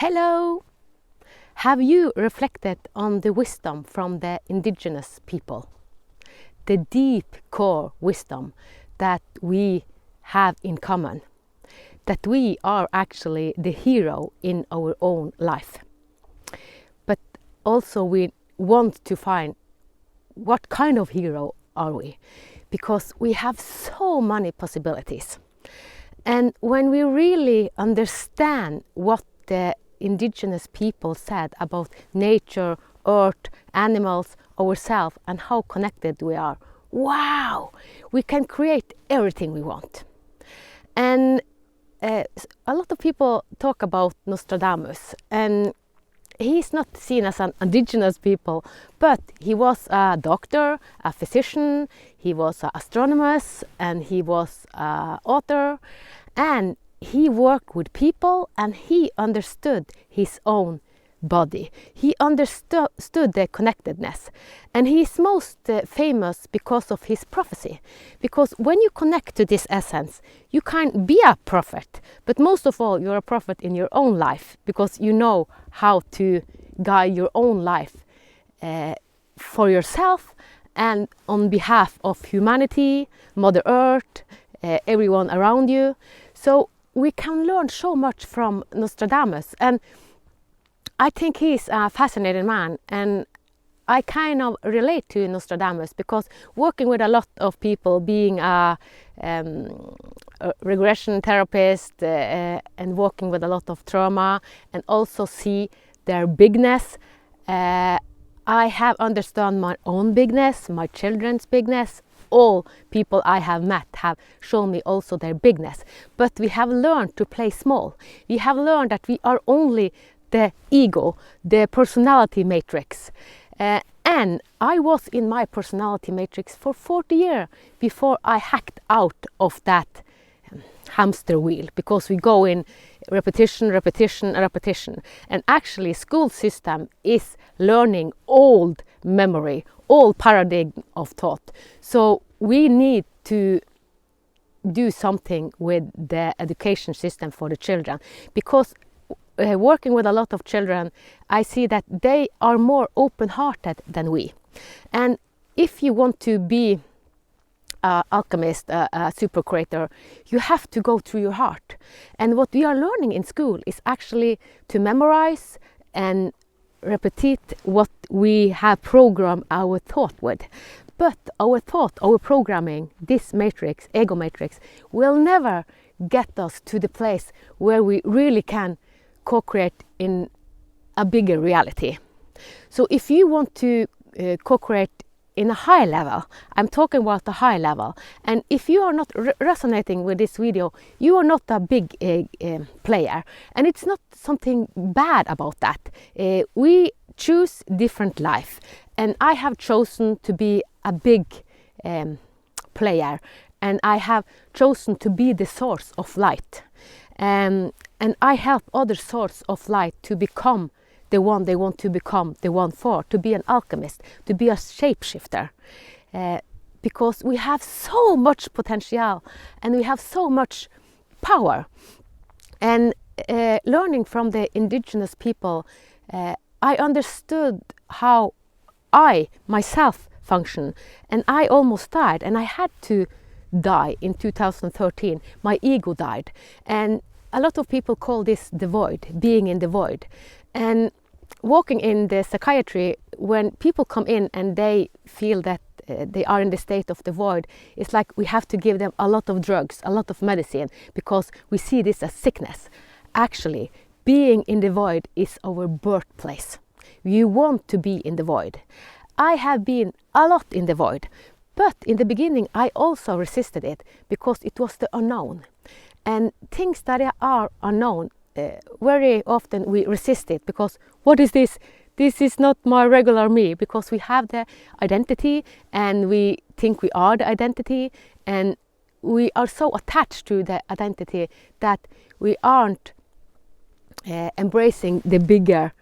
Hello! Have you reflected on the wisdom from the indigenous people? The deep core wisdom that we have in common, that we are actually the hero in our own life. But also we want to find what kind of hero are we, because we have so many possibilities. And when we really understand what the indigenous people said about nature, earth, animals, ourselves, and how connected we are, wow, we can create everything we want. And a lot of people talk about Nostradamus, and he's not seen as an indigenous people, but he was a doctor, a physician, he was an astronomer, and he was an author, and he worked with people, and he understood his own body. He understood the connectedness, and he's most famous because of his prophecy. Because when you connect to this essence, you can be a prophet, but most of all, you're a prophet in your own life, because you know how to guide your own life for yourself and on behalf of humanity, Mother Earth, everyone around you. So we can learn so much from Nostradamus, and I think he's a fascinating man, and I kind of relate to Nostradamus because working with a lot of people, being a regression therapist and working with a lot of trauma, and also see their bigness, I have understood my own bigness, my children's bigness. All people I have met have shown me also their bigness, but we have learned to play small. We have learned that we are only the ego, the personality matrix. And I was in my personality matrix for 40 years before I hacked out of that hamster wheel, because we go in repetition, repetition, repetition. And actually school system is learning old memory, old paradigm of thought. So we need to do something with the education system for the children, because working with a lot of children, I see that they are more open-hearted than we. And if you want to be an alchemist, a super creator, you have to go through your heart. And what we are learning in school is actually to memorize and repeat what we have programmed our thought with. But our thought, our programming, this matrix, ego matrix, will never get us to the place where we really can co-create in a bigger reality. So if you want to co-create in a high level, I'm talking about the high level, and if you are not resonating with this video, you are not a big player, and it's not something bad about that. We choose different life, and I have chosen to be a big player, and I have chosen to be the source of light. And I help other sorts of light to become the one they want to become, the one for, to be an alchemist, to be a shapeshifter. Because we have so much potential and we have so much power. And learning from the indigenous people, I understood how I myself function, and I almost died, and I had to die in 2013. My ego died, and a lot of people call this the void, being in the void. And walking in the psychiatry, when people come in and they feel that they are in the state of the void, it's like we have to give them a lot of drugs, a lot of medicine, because we see this as sickness. Actually, being in the void is our birthplace. You want to be in the void. I have been a lot in the void, but in the beginning I also resisted it because it was the unknown. And things that are unknown, very often we resist it, because what is this? This is not my regular me, because we have the identity and we think we are the identity, and we are so attached to the identity that we aren't embracing the bigger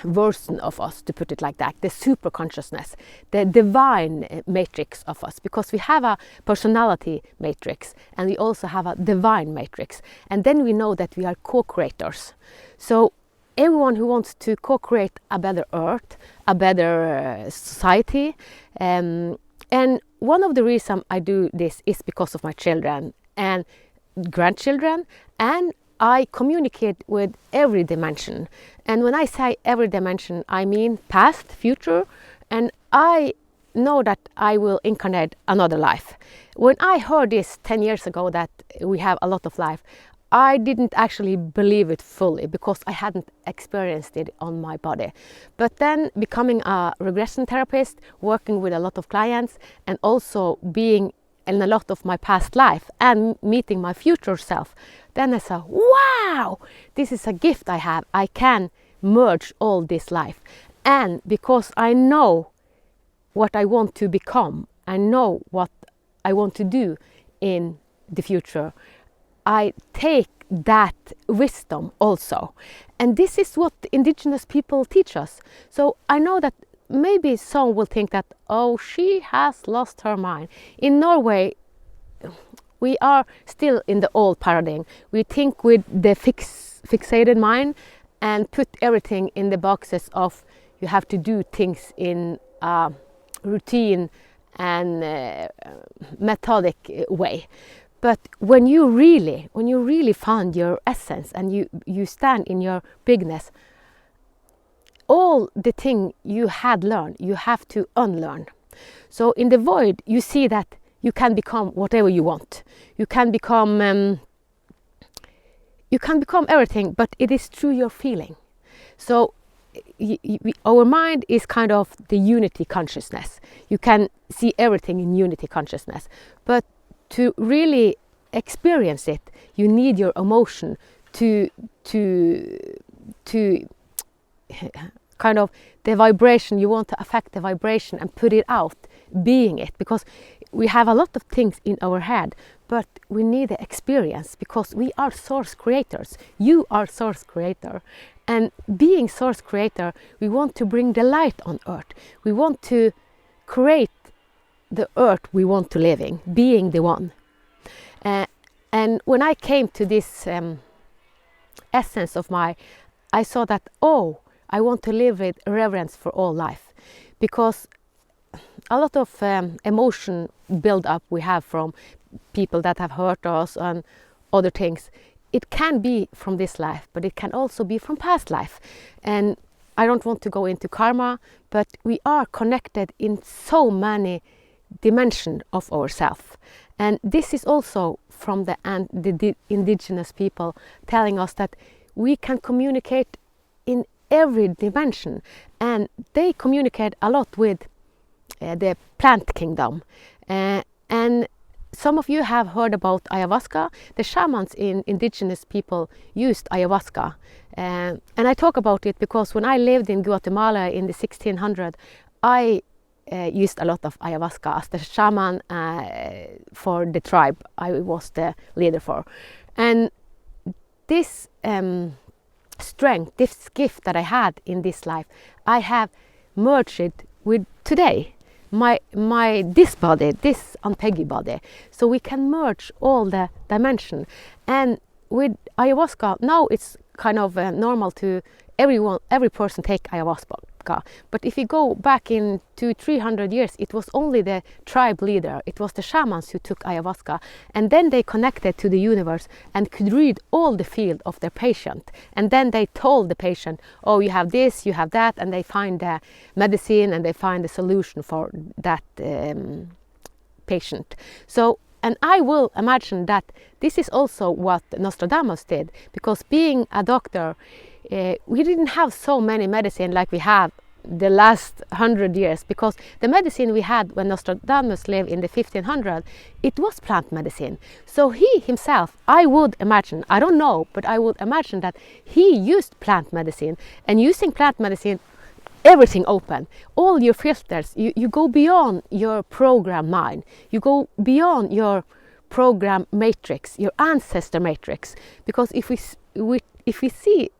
version of us, to put it like that, the super consciousness, the divine matrix of us, because we have a personality matrix and we also have a divine matrix, and then we know that we are co-creators. So everyone who wants to co-create a better earth, a better society, and one of the reasons I do this is because of my children and grandchildren, and I communicate with every dimension. And when I say every dimension, I mean past, future, and I know that I will incarnate another life. When I heard this 10 years ago, that we have a lot of life, I didn't actually believe it fully because I hadn't experienced it on my body. But then becoming a regression therapist, working with a lot of clients, and also being in a lot of my past life and meeting my future self, then I said, wow, this is a gift I have. I can merge all this life. And because I know what I want to become, I know what I want to do in the future, I take that wisdom also. And this is what Indigenous people teach us. So I know that maybe some will think that, oh, she has lost her mind. In Norway, we are still in the old paradigm. We think with the fixated mind and put everything in the boxes of you have to do things in a routine and methodic way. But when you really find your essence and you stand in your bigness, all the thing you had learned, you have to unlearn. So in the void, you see that you can become whatever you want. You can become everything, but it is through your feeling. So our mind is kind of the unity consciousness. You can see everything in unity consciousness, but to really experience it, you need your emotion to kind of the vibration. You want to affect the vibration and put it out, being it, because we have a lot of things in our head, but we need the experience because we are source creators. You are source creator, and being source creator, we want to bring the light on earth. We want to create the earth we want to live in, being the one. And when I came to this essence of I saw that, oh, I want to live with reverence for all life, because a lot of emotion build up we have from people that have hurt us and other things. It can be from this life, but it can also be from past life. And I don't want to go into karma, but we are connected in so many dimensions of ourselves. And this is also from the Indigenous people telling us that we can communicate in every dimension, and they communicate a lot with the plant kingdom. And some of you have heard about ayahuasca. The shamans in Indigenous people used ayahuasca. And I talk about it because when I lived in Guatemala in the 1600s, I used a lot of ayahuasca as the shaman for the tribe I was the leader for. And this strength, this gift that I had in this life, I have merged it with today. This body, this Antegi body, so we can merge all the dimension. And with ayahuasca, now it's kind of normal to every person take ayahuasca. But if you go back in 200-300 years, it was only the tribe leader, it was the shamans who took ayahuasca, and then they connected to the universe and could read all the field of their patient, and then they told the patient, oh, you have this, you have that, and they find the medicine and they find the solution for that patient. So, and I will imagine that this is also what Nostradamus did, because being a doctor, we didn't have so many medicine like we have the last 100 years, because the medicine we had when Nostradamus lived in the 1500s, it was plant medicine. So he himself, I would imagine, I don't know, but I would imagine that he used plant medicine, and using plant medicine, everything open, all your filters, you go beyond your program mind, you go beyond your program matrix, your ancestor matrix, because if we see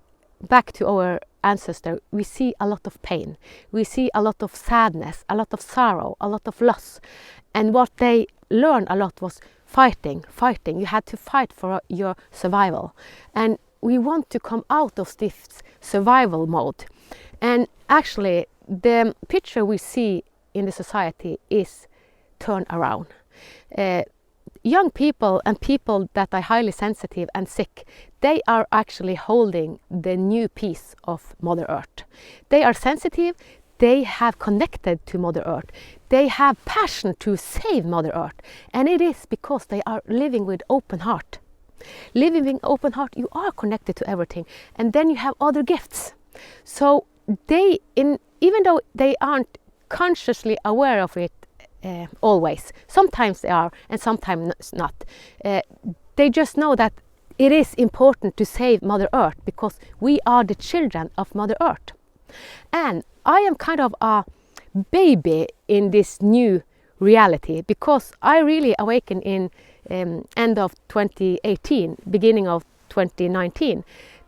back to our ancestors, we see a lot of pain. We see a lot of sadness, a lot of sorrow, a lot of loss. And what they learned a lot was fighting. You had to fight for your survival. And we want to come out of this survival mode. And actually, the picture we see in the society is turn around. Young people and people that are highly sensitive and sick, they are actually holding the new piece of Mother Earth. They are sensitive, they have connected to Mother Earth, they have passion to save Mother Earth, and it is because they are living with open heart. Living with open heart, you are connected to everything, and then you have other gifts. So they, even though they aren't consciously aware of it, always. Sometimes they are and sometimes not. They just know that it is important to save Mother Earth because we are the children of Mother Earth. And I am kind of a baby in this new reality because I really awakened in end of 2018, beginning of 2019.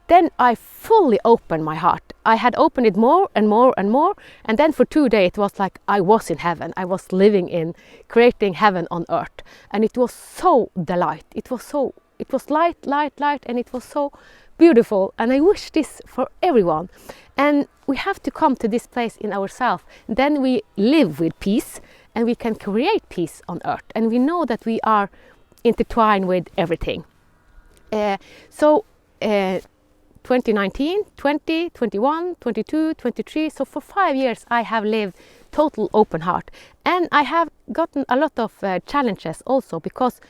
Then I fully opened my heart. I had opened it more and more and more, and then for 2 days it was like I was in heaven. I was living in creating heaven on earth, and it was so delight. It was light, and it was so beautiful. And I wish this for everyone. And we have to come to this place in ourselves. Then we live with peace, and we can create peace on earth. And we know that we are intertwined with everything. 2019, 20, 21, 22, 23. So for 5 years I have lived total open heart. And I have gotten a lot of challenges also because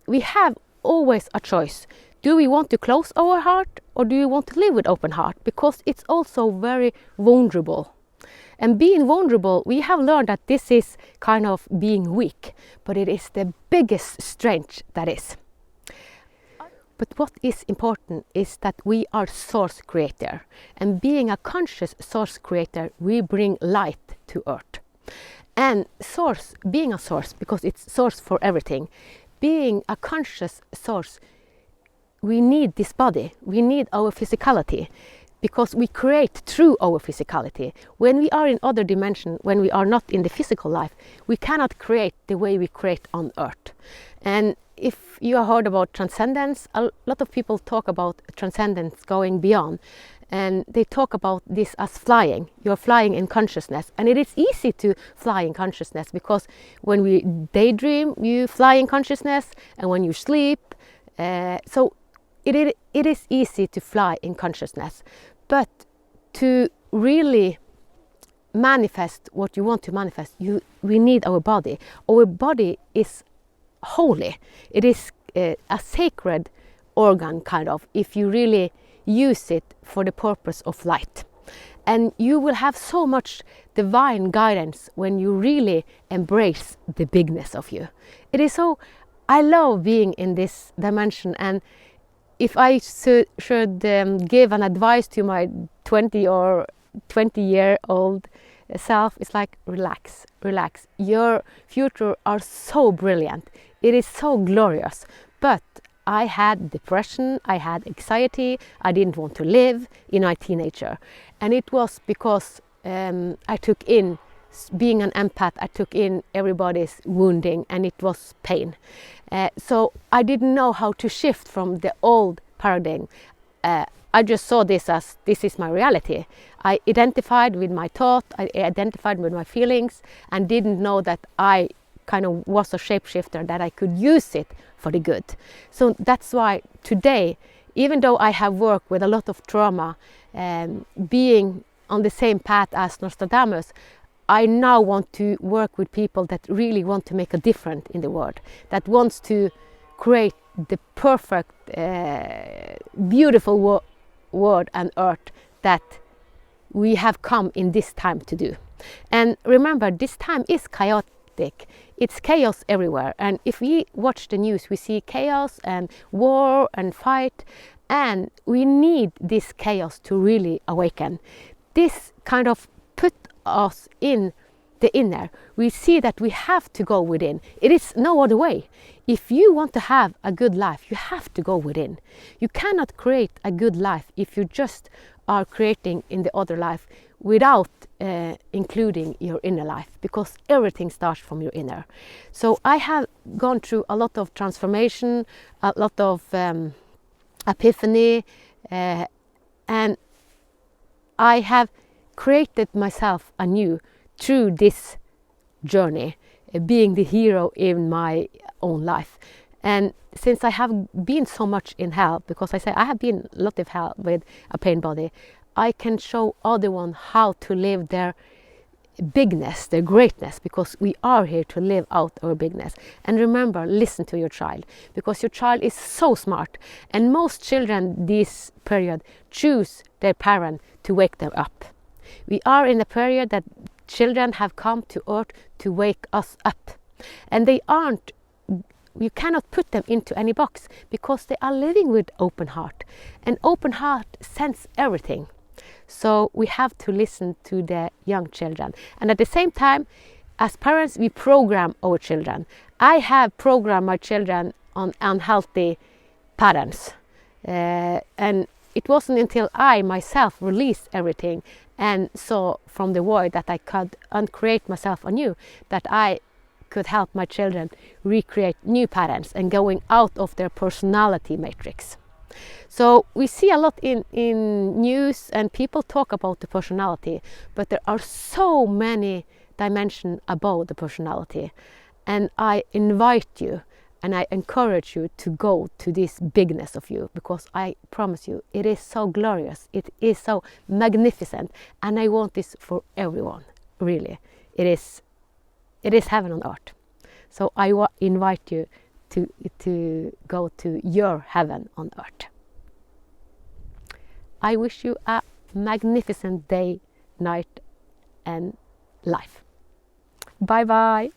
we have always a choice. Do we want to close our heart or do you want to live with open heart? Because it's also very vulnerable. And being vulnerable, we have learned that this is kind of being weak, but it is the biggest strength that is. But what is important is that we are source creator, and being a conscious source creator, we bring light to earth. And source, being a source, because it's source for everything, being a conscious source, we need this body, we need our physicality, because we create through our physicality. When we are in other dimension, when we are not in the physical life, we cannot create the way we create on earth. And if you have heard about transcendence, a lot of people talk about transcendence going beyond, and they talk about this as flying. You're flying in consciousness, and it is easy to fly in consciousness because when we daydream, you fly in consciousness, and when you sleep, so it is easy to fly in consciousness. But to really manifest what you want to manifest, we need our body. Our body is holy. It is a sacred organ, kind of, if you really use it for the purpose of light. And you will have so much divine guidance when you really embrace the bigness of you. It is so, I love being in this dimension, and if I should give an advice to my 20 or 20-year-old self, it's like relax. Your future are so brilliant. It is so glorious. But I had depression, I had anxiety, I didn't want to live in my teenager. And it was because I took in, being an empath, I took in everybody's wounding, and it was pain. So I didn't know how to shift from the old paradigm. I just saw this as, this is my reality. I identified with my thought, I identified with my feelings, and didn't know that I kind of was a shapeshifter, that I could use it for the good. So that's why today, even though I have worked with a lot of trauma, being on the same path as Nostradamus, I now want to work with people that really want to make a difference in the world, that wants to create the perfect, beautiful world and earth that we have come in this time to do. And remember, this time is chaotic. It's chaos everywhere. And if we watch the news, we see chaos and war and fight. And we need this chaos to really awaken. This kind of put us in the inner. We see that we have to go within. It is no other way. If you want to have a good life, you have to go within. You cannot create a good life if you just are creating in the other life without including your inner life, because everything starts from your inner. So I have gone through a lot of transformation, a lot of epiphany, and I have created myself anew through this journey, being the hero in my own life. And since I have been so much in hell, because I say I have been a lot of hell with a pain body, I can show other one how to live their bigness, their greatness, because we are here to live out our bigness. And remember, listen to your child, because your child is so smart. And most children this period choose their parent to wake them up. We are in a period that children have come to earth to wake us up. And they aren't, you cannot put them into any box, because they are living with open heart. And open heart sense everything. So we have to listen to the young children. And at the same time, as parents, we program our children. I have programmed my children on unhealthy patterns. And it wasn't until I myself released everything and saw from the void that I could uncreate myself anew, that I could help my children recreate new patterns and going out of their personality matrix. So we see a lot in news, and people talk about the personality, but there are so many dimensions above the personality. And I invite you and I encourage you to go to this bigness of you, because I promise you, it is so glorious, it is so magnificent, and I want this for everyone, really. It is heaven on earth. So I invite you to go to your heaven on earth. I wish you a magnificent day, night, and life. Bye bye.